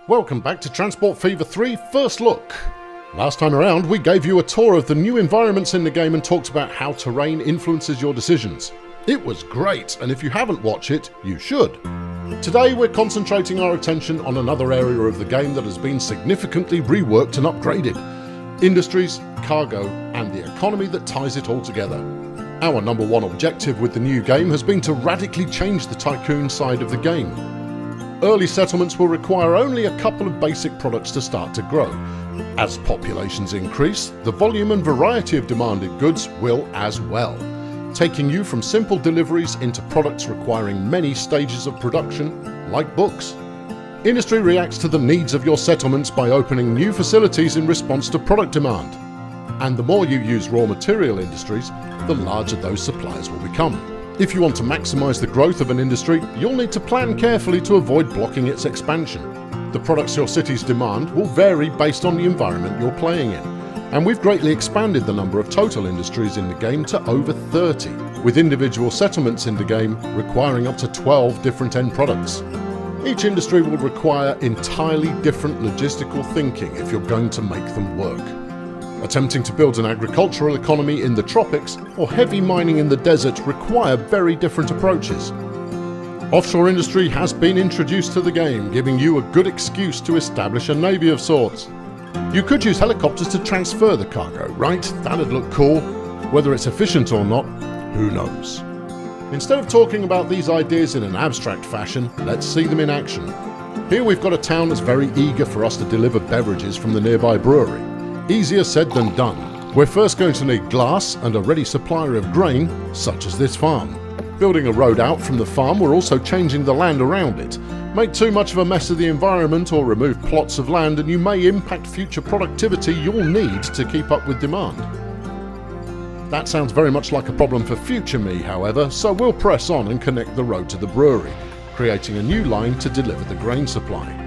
Welcome back to Transport Fever 3 First Look. Last time around we gave you a tour of the new environments in the game and talked about how terrain influences your decisions. It was great, and if you haven't watched it, you should. Today we're concentrating our attention on another area of the game that has been significantly reworked and upgraded. Industries, cargo, and the economy that ties it all together. Our number one objective with the new game has been to radically change the tycoon side of the game. Early settlements will require only a couple of basic products to start to grow. As populations increase, the volume and variety of demanded goods will as well, taking you from simple deliveries into products requiring many stages of production, like books. Industry reacts to the needs of your settlements by opening new facilities in response to product demand. And the more you use raw material industries, the larger those suppliers will become. If you want to maximize the growth of an industry, you'll need to plan carefully to avoid blocking its expansion. The products your cities demand will vary based on the environment you're playing in, and we've greatly expanded the number of total industries in the game to over 30, with individual settlements in the game requiring up to 12 different end products. Each industry will require entirely different logistical thinking if you're going to make them work. Attempting to build an agricultural economy in the tropics or heavy mining in the desert require very different approaches. Offshore industry has been introduced to the game, giving you a good excuse to establish a navy of sorts. You could use helicopters to transfer the cargo, right? That'd look cool. Whether it's efficient or not, who knows? Instead of talking about these ideas in an abstract fashion, let's see them in action. Here we've got a town that's very eager for us to deliver beverages from the nearby brewery. Easier said than done. We're first going to need glass and a ready supplier of grain, such as this farm. Building a road out from the farm, we're also changing the land around it. Make too much of a mess of the environment or remove plots of land and you may impact future productivity you'll need to keep up with demand. That sounds very much like a problem for future me, however, so we'll press on and connect the road to the brewery, creating a new line to deliver the grain supply.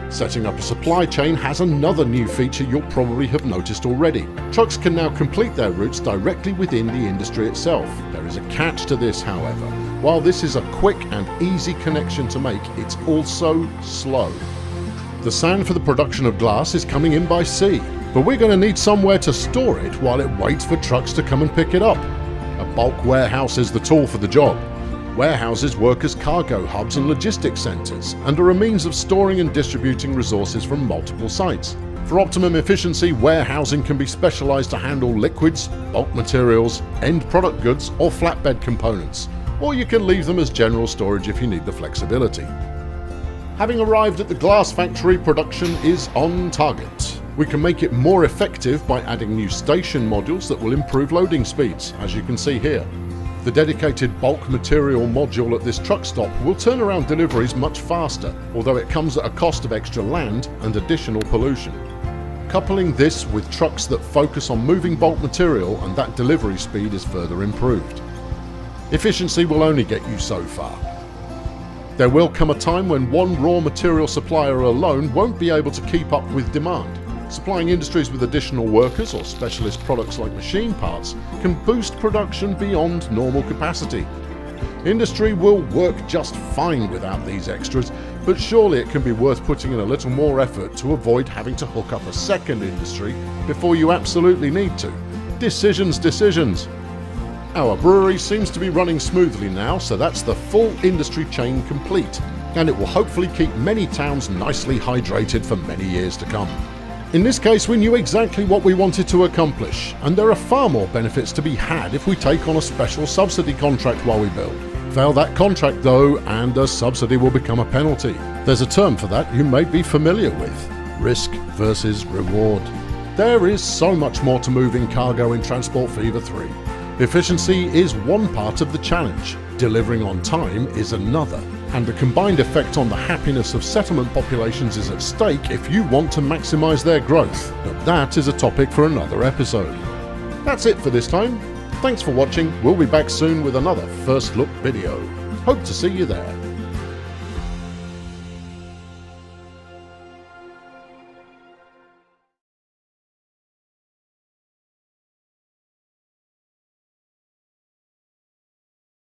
Setting up a supply chain has another new feature you'll probably have noticed already. Trucks can now complete their routes directly within the industry itself. There is a catch to this, however. While this is a quick and easy connection to make, it's also slow. The sand for the production of glass is coming in by sea, but we're going to need somewhere to store it while it waits for trucks to come and pick it up. A bulk warehouse is the tool for the job. Warehouses work as cargo hubs and logistics centres and are a means of storing and distributing resources from multiple sites. For optimum efficiency, warehousing can be specialised to handle liquids, bulk materials, end product goods or flatbed components, or you can leave them as general storage if you need the flexibility. Having arrived at the glass factory, production is on target. We can make it more effective by adding new station modules that will improve loading speeds, as you can see here. The dedicated bulk material module at this truck stop will turn around deliveries much faster, although it comes at a cost of extra land and additional pollution. Coupling this with trucks that focus on moving bulk material and that delivery speed is further improved. Efficiency will only get you so far. There will come a time when one raw material supplier alone won't be able to keep up with demand. Supplying industries with additional workers or specialist products like machine parts can boost production beyond normal capacity. Industry will work just fine without these extras, but surely it can be worth putting in a little more effort to avoid having to hook up a second industry before you absolutely need to. Decisions. Our brewery seems to be running smoothly now, so that's the full industry chain complete, and it will hopefully keep many towns nicely hydrated for many years to come. In this case, we knew exactly what we wanted to accomplish, and there are far more benefits to be had if we take on a special subsidy contract while we build. Fail that contract though, and a subsidy will become a penalty. There's a term for that you may be familiar with: risk versus reward. There is so much more to moving cargo in Transport Fever 3. Efficiency is one part of the challenge, delivering on time is another, and the combined effect on the happiness of settlement populations is at stake if you want to maximise their growth, but that is a topic for another episode. That's it for this time. Thanks for watching. We'll be back soon with another First Look video. Hope to see you there.